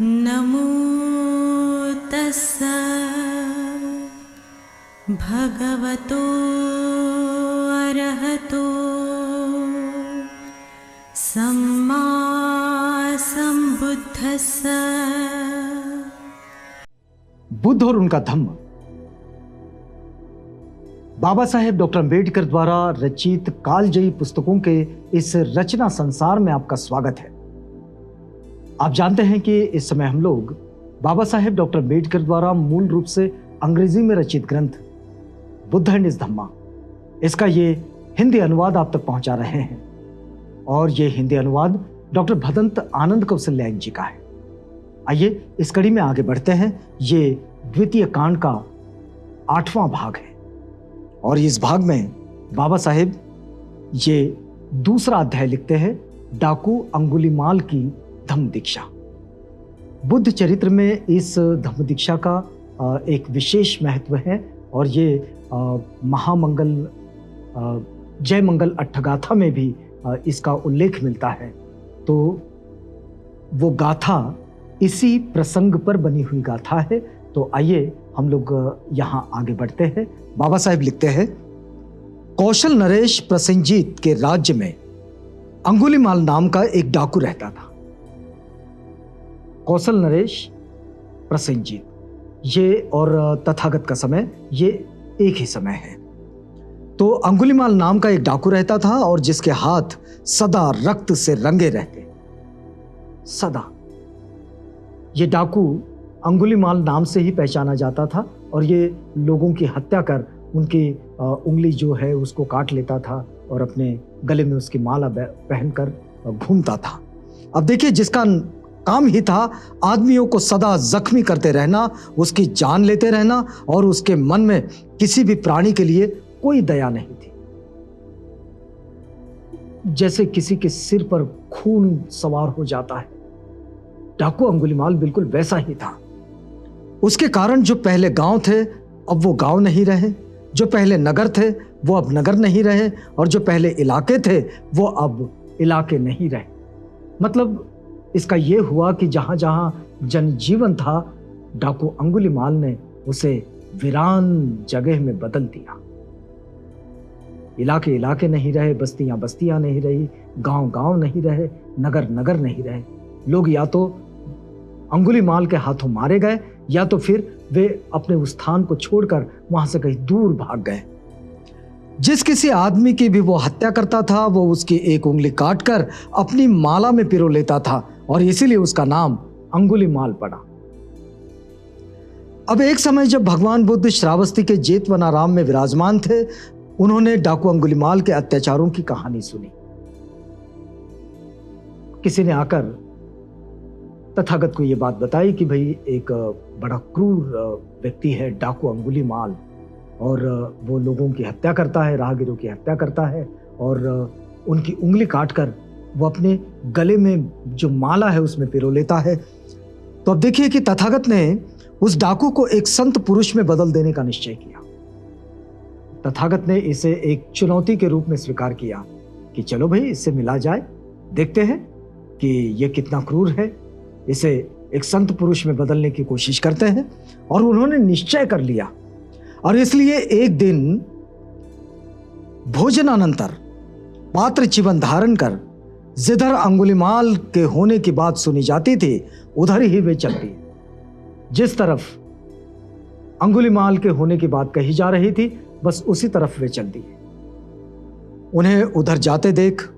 नमो तस्सा भगवतो अरहतो सम्मा संबुद्धस्सा। बुद्ध और उनका धम्म। बाबा साहेब डॉक्टर अम्बेडकर द्वारा रचित कालजयी पुस्तकों के इस रचना संसार में आपका स्वागत है। आप जानते हैं कि इस समय हम लोग बाबा साहेब डॉक्टर अम्बेडकर द्वारा मूल रूप से अंग्रेजी में रचित ग्रंथ बुद्ध एंड हिज धम्मा, इसका ये हिंदी अनुवाद आप तक पहुंचा रहे हैं। और ये हिंदी अनुवाद डॉक्टर भदंत आनंद कौशल्यायन जी का है। आइए इस कड़ी में आगे बढ़ते हैं। ये द्वितीय कांड का 8वां भाग है और इस भाग में बाबा साहेब ये दूसरा अध्याय लिखते हैं, डाकू अंगुलीमाल की धम्म दीक्षा। बुद्ध चरित्र में इस धम्म दीक्षा का एक विशेष महत्व है और ये महामंगल जय मंगल अट्ठगाथा में भी इसका उल्लेख मिलता है। तो वो गाथा इसी प्रसंग पर बनी हुई गाथा है। तो आइए हम लोग यहाँ आगे बढ़ते हैं। बाबा साहेब लिखते हैं, कौशल नरेश प्रसेनजीत के राज्य में अंगुलीमाल नाम का एक डाकू रहता था। कौशल नरेश प्रसेनजीत, ये और तथागत का समय ये एक ही समय है। तो अंगुलीमाल नाम का एक डाकू रहता था और जिसके हाथ सदा रक्त से रंगे रहते। सदा ये डाकू अंगुलीमाल नाम से ही पहचाना जाता था और ये लोगों की हत्या कर उनकी उंगली जो है उसको काट लेता था और अपने गले में उसकी माला पहनकर घूमता था। अब देखिए, जिसका काम ही था आदमियों को सदा जख्मी करते रहना, उसकी जान लेते रहना और उसके मन में किसी भी प्राणी के लिए कोई दया नहीं थी। जैसे किसी के सिर पर खून सवार हो जाता है, डाकू अंगुलीमाल बिल्कुल वैसा ही था। उसके कारण जो पहले गांव थे अब वो गांव नहीं रहे, जो पहले नगर थे वो अब नगर नहीं रहे और जो पहले इलाके थे वो अब इलाके नहीं रहे। मतलब इसका ये हुआ कि जहां जहां जनजीवन था, डाकू अंगुलीमाल ने उसे वीरान जगह में बदल दिया। इलाके इलाके नहीं रहे, बस्तियां बस्तियां नहीं रही, गांव गांव नहीं रहे, नगर नगर नहीं रहे। लोग या तो अंगुलीमाल के हाथों मारे गए या तो फिर वे अपने उस स्थान को छोड़कर वहां से कहीं दूर भाग गए। जिस किसी आदमी की भी वो हत्या करता था वो उसकी एक उंगली काटकर अपनी माला में पिरो लेता था और इसीलिए उसका नाम अंगुलीमाल पड़ा। अब एक समय जब भगवान बुद्ध श्रावस्ती के जेतवनाराम में विराजमान थे, उन्होंने डाकू अंगुलीमाल के अत्याचारों की कहानी सुनी। किसी ने आकर तथागत को यह बात बताई कि भाई एक बड़ा क्रूर व्यक्ति है डाकू अंगुलीमाल और वो लोगों की हत्या करता है, राहगीरों की हत्या करता है और उनकी उंगली काटकर वो अपने गले में जो माला है उसमें पिरो लेता है। तो अब देखिए कि तथागत ने उस डाकू को एक संत पुरुष में बदल देने का निश्चय किया। तथागत ने इसे एक चुनौती के रूप में स्वीकार किया कि चलो भाई इससे मिला जाए, देखते हैं कि ये कितना क्रूर है, इसे एक संत पुरुष में बदलने की कोशिश करते हैं। और उन्होंने निश्चय कर लिया और इसलिए एक दिन भोजनानंतर पात्र चिवन धारण कर जिधर अंगुलीमाल के होने की बात सुनी जाती थी उधर ही वे चल दिए। जिस तरफ अंगुलीमाल के होने की बात कही जा रही थी बस उसी तरफ वे चल दिए। उन्हें उधर जाते देख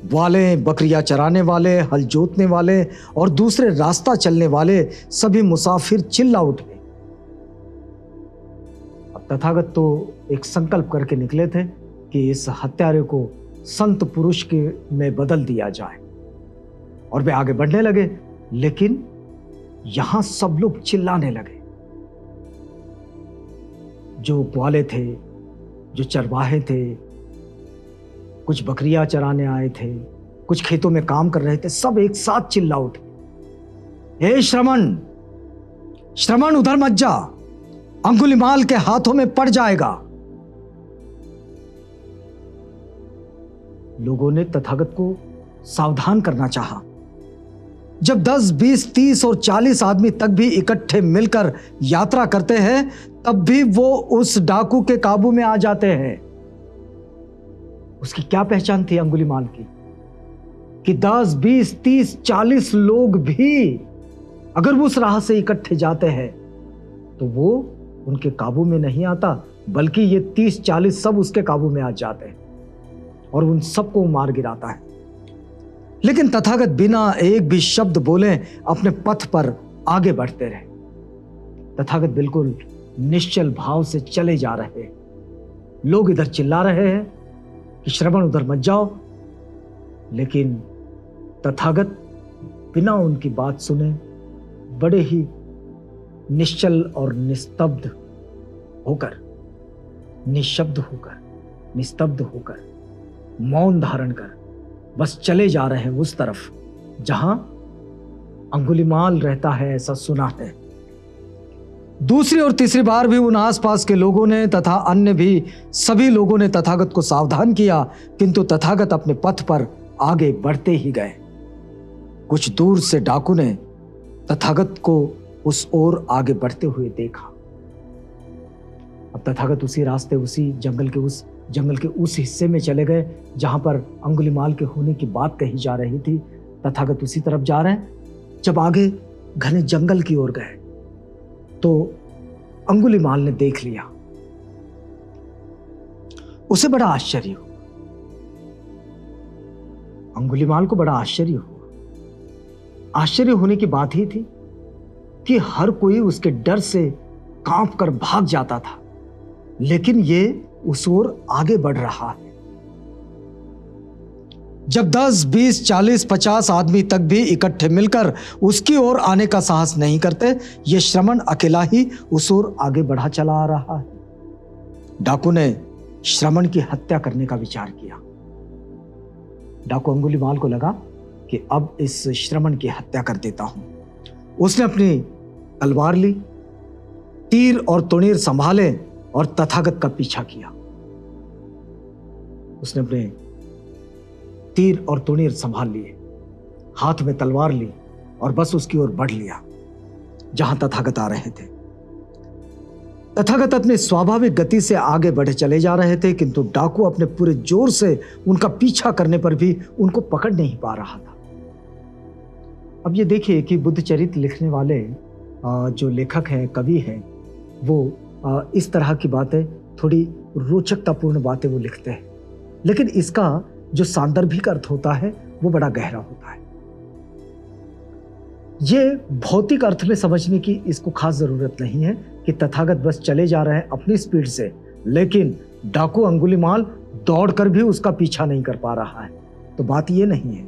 वाले, बकरियां चराने वाले, हल जोतने वाले और दूसरे रास्ता चलने वाले सभी मुसाफिर चिल्ला उठे। अब तथागत तो एक संकल्प करके निकले थे कि इस हत्यारे को संत पुरुष के में बदल दिया जाए और वे आगे बढ़ने लगे। लेकिन यहां सब लोग चिल्लाने लगे। जो ग्वाले थे, जो चरवाहे थे, कुछ बकरियां चराने आए थे, कुछ खेतों में काम कर रहे थे, सब एक साथ चिल्ला उठे, हे श्रमण, श्रमण उधर मत जा, अंगुलीमाल के हाथों में पड़ जाएगा। लोगों ने तथागत को सावधान करना चाहा। जब 10, 20, 30 और 40 आदमी तक भी इकट्ठे मिलकर यात्रा करते हैं, तब भी वो उस डाकू के काबू में आ जाते हैं। उसकी क्या पहचान थी अंगुलीमाल की कि 10, 20, 30, 40 लोग भी अगर वो उस राह से इकट्ठे जाते हैं तो वो उनके काबू में नहीं आता, बल्कि ये 30, 40 सब उसके काबू में आ जाते हैं और उन सबको मार गिराता है। लेकिन तथागत बिना एक भी शब्द बोले अपने पथ पर आगे बढ़ते रहे। तथागत बिल्कुल निश्चल भाव से चले जा रहे हैं। लोग इधर चिल्ला रहे हैं कि श्रवण उधर मत जाओ, लेकिन तथागत बिना उनकी बात सुने बड़े ही निश्चल और निस्तब्ध होकर, निशब्द होकर, निस्तब्ध होकर, मौन धारण कर बस चले जा रहे हैं उस तरफ जहां अंगुलीमाल रहता है, ऐसा सुना है। दूसरी और तीसरी बार भी उन आसपास के लोगों ने तथा अन्य भी सभी लोगों ने तथागत को सावधान किया, किंतु तथागत अपने पथ पर आगे बढ़ते ही गए। कुछ दूर से डाकू ने तथागत को उस ओर आगे बढ़ते हुए देखा। अब तथागत उसी रास्ते, उसी जंगल के उस हिस्से में चले गए जहां पर अंगुलीमाल के होने की बात कही जा रही थी। तथागत उसी तरफ जा रहे हैं। जब आगे घने जंगल की ओर गए तो अंगुलीमाल ने देख लिया। उसे बड़ा आश्चर्य हुआ, अंगुलीमाल को बड़ा आश्चर्य हुआ। आश्चर्य होने की बात ही थी कि हर कोई उसके डर से कांप कर भाग जाता था, लेकिन ये उस ओर आगे बढ़ रहा है। जब 10, 20, 40, 50 आदमी तक भी इकट्ठे मिलकर उसकी ओर आने का साहस नहीं करते, ये श्रवण अकेला ही उस ओर आगे बढ़ा चला आ रहा है। डाकू ने श्रवण की हत्या करने का विचार किया। डाकू अंगुलीमाल को लगा कि अब इस श्रवण की हत्या कर देता हूं। उसने अपनी तलवार ली, तीर और तुणीर संभाले और तथागत का पीछा किया। उसने अपने तीर और तुणीर संभाल लिए, हाथ में तलवार ली और बस उसकी ओर बढ़ लिया जहां तथागत आ रहे थे। तथागत अपने स्वाभाविक गति से आगे बढ़े चले जा रहे थे, किंतु डाकू अपने पूरे जोर से उनका पीछा करने पर भी उनको पकड़ नहीं पा रहा था। अब ये देखिए कि बुद्ध चरित्र लिखने वाले जो लेखक हैं, कवि हैं, वो इस तरह की बातें, थोड़ी रोचकतापूर्ण बातें वो लिखते हैं, लेकिन इसका जो सांदर्भिक अर्थ होता है वो बड़ा गहरा होता है। ये भौतिक अर्थ में समझने की इसको खास जरूरत नहीं है कि तथागत बस चले जा रहे हैं अपनी स्पीड से, लेकिन डाकू अंगुलीमाल दौड़कर भी उसका पीछा नहीं कर पा रहा है। तो बात ये नहीं है,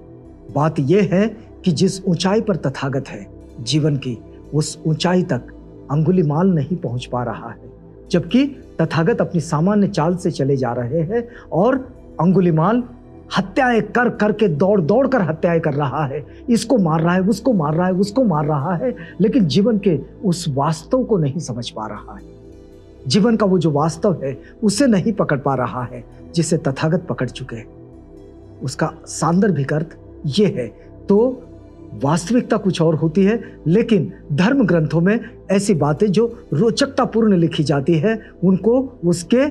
बात ये है कि जिस ऊंचाई पर तथागत है जीवन की, उस ऊंचाई तक अंगुलीमाल नहीं पहुंच पा रहा है, जबकि तथागत अपनी सामान्य चाल से चले जा रहे हैं और अंगुलीमाल हत्याएं कर करके, दौड़ दौड़ कर हत्याएं कर रहा है। इसको मार रहा है, उसको मार रहा है, उसको मार रहा है, लेकिन जीवन के उस वास्तव को नहीं समझ पा रहा है। जीवन का वो जो वास्तव है उसे नहीं पकड़ पा रहा है जिसे तथागत पकड़ चुके हैं। उसका सांदर्भिक अर्थ ये है। तो वास्तविकता कुछ और होती है, लेकिन धर्म ग्रंथों में ऐसी बातें जो रोचकतापूर्ण लिखी जाती है उनको उसके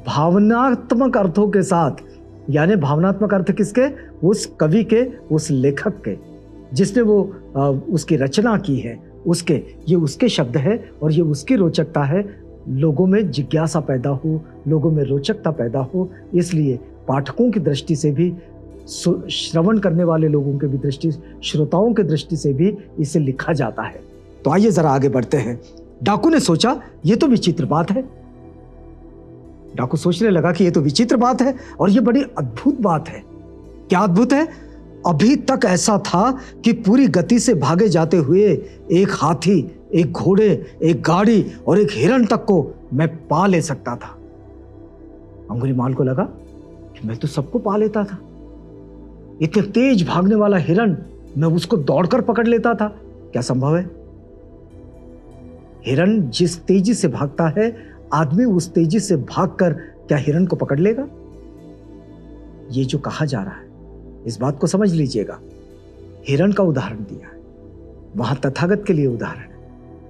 भावनात्मक अर्थों के साथ, यानी भावनात्मक अर्थ किसके? उस कवि के, उस लेखक के, जिसने वो उसकी रचना की है, उसके, ये उसके शब्द है और ये उसकी रोचकता है। लोगों में जिज्ञासा पैदा हो, लोगों में रोचकता पैदा हो, इसलिए पाठकों की दृष्टि से भी, श्रवण करने वाले लोगों के भी दृष्टि, श्रोताओं की दृष्टि से भी इसे लिखा जाता है। तो आइए जरा आगे बढ़ते हैं। डाकू ने सोचा ये तो विचित्र बात है। डाकू सोचने लगा कि ये तो विचित्र बात है और ये बड़ी अद्भुत बात है। क्या अद्भुत है? अभी तक ऐसा था कि पूरी गति से भागे जाते हुए एक हाथी, एक घोड़े, एक गाड़ी और एक हिरण तक को मैं पा ले सकता था। अंगुलीमाल को लगा कि मैं तो सबको पा लेता था। इतने तेज भागने वाला हिरण, मैं उसको दौड़कर पकड़ लेता था। क्या संभव है? हिरण जिस तेजी से भागता है, आदमी उस तेजी से भागकर क्या हिरण को पकड़ लेगा? ये जो कहा जा रहा है, इस बात को समझ लीजिएगा। हिरण का उदाहरण दिया है। वहां तथागत के लिए उदाहरण है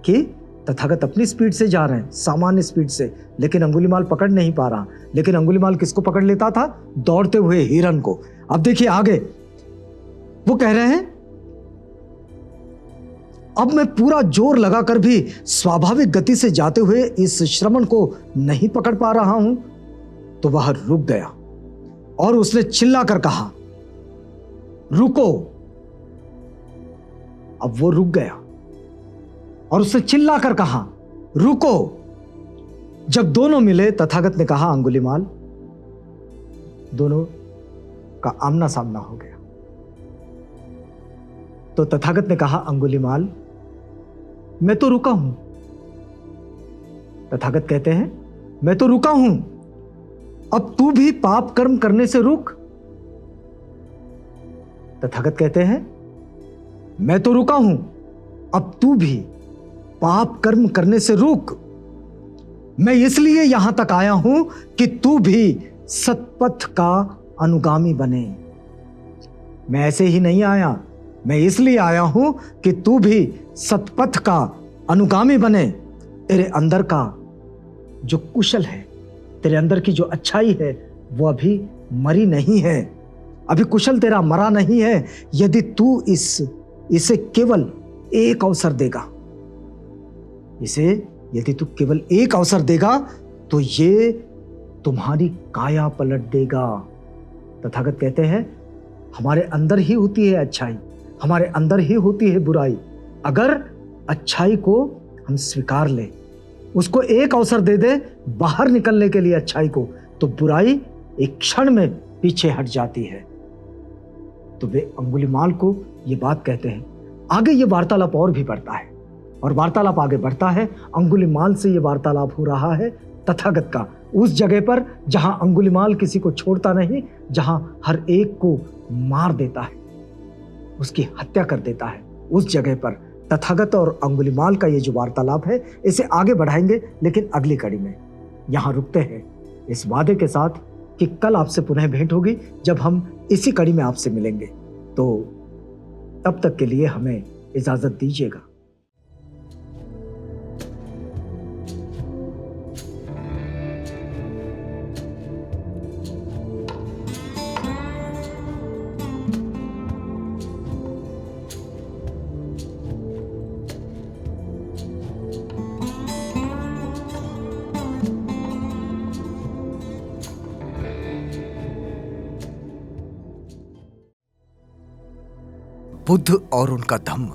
कि तथागत अपनी स्पीड से जा रहे हैं, सामान्य स्पीड से, लेकिन अंगुलीमाल पकड़ नहीं पा रहा। लेकिन अंगुलीमाल किसको पकड़ लेता था? दौड़ते हुए हिरन को। अब देखिए आगे वो कह रहे हैं, अब मैं पूरा जोर लगाकर भी स्वाभाविक गति से जाते हुए इस श्रमण को नहीं पकड़ पा रहा हूं। तो वह रुक गया और उसने चिल्लाकर कहा, रुको। अब वो रुक गया और उसने चिल्लाकर कहा, रुको। जब दोनों मिले, तथागत ने कहा, अंगुलीमाल। दोनों का आमना सामना हो गया। तो तथागत ने कहा, अंगुलीमाल, मैं तो रुका हूं। तथागत कहते हैं, मैं तो रुका हूं, अब तू भी पाप कर्म करने से रुक। तथागत कहते हैं, मैं तो रुका हूं, अब तू भी पाप कर्म करने से रुक। मैं इसलिए यहां तक आया हूं कि तू भी सत्पथ का अनुगामी बने। मैं ऐसे ही नहीं आया, मैं इसलिए आया हूं कि तू भी सत्पथ का अनुगामी बने। तेरे अंदर का जो कुशल है, तेरे अंदर की जो अच्छाई है, वो अभी मरी नहीं है। अभी कुशल तेरा मरा नहीं है। यदि तू इसे केवल एक अवसर देगा, यदि तू केवल एक अवसर देगा, तो ये तुम्हारी काया पलट देगा। तथागत कहते हैं, हमारे अंदर ही होती है अच्छाई, हमारे अंदर ही होती है बुराई। अगर अच्छाई को हम स्वीकार लें, उसको एक अवसर दे दे बाहर निकलने के लिए अच्छाई को, तो बुराई एक क्षण में पीछे हट जाती है। तो वे अंगुलीमाल को ये बात कहते हैं। आगे ये वार्तालाप और भी बढ़ता है, और वार्तालाप आगे बढ़ता है। अंगुलीमाल से ये वार्तालाप हो रहा है तथागत का, उस जगह पर जहां अंगुलीमाल किसी को छोड़ता नहीं, जहां हर एक को मार देता है, उसकी हत्या कर देता है। उस जगह पर तथागत और अंगुलीमाल का ये जो वार्तालाप है, इसे आगे बढ़ाएंगे, लेकिन अगली कड़ी में। यहां रुकते हैं इस वादे के साथ कि कल आपसे पुनः भेंट होगी, जब हम इसी कड़ी में आपसे मिलेंगे। तो तब तक के लिए हमें इजाजत दीजिएगा। बुद्ध और उनका धम्म।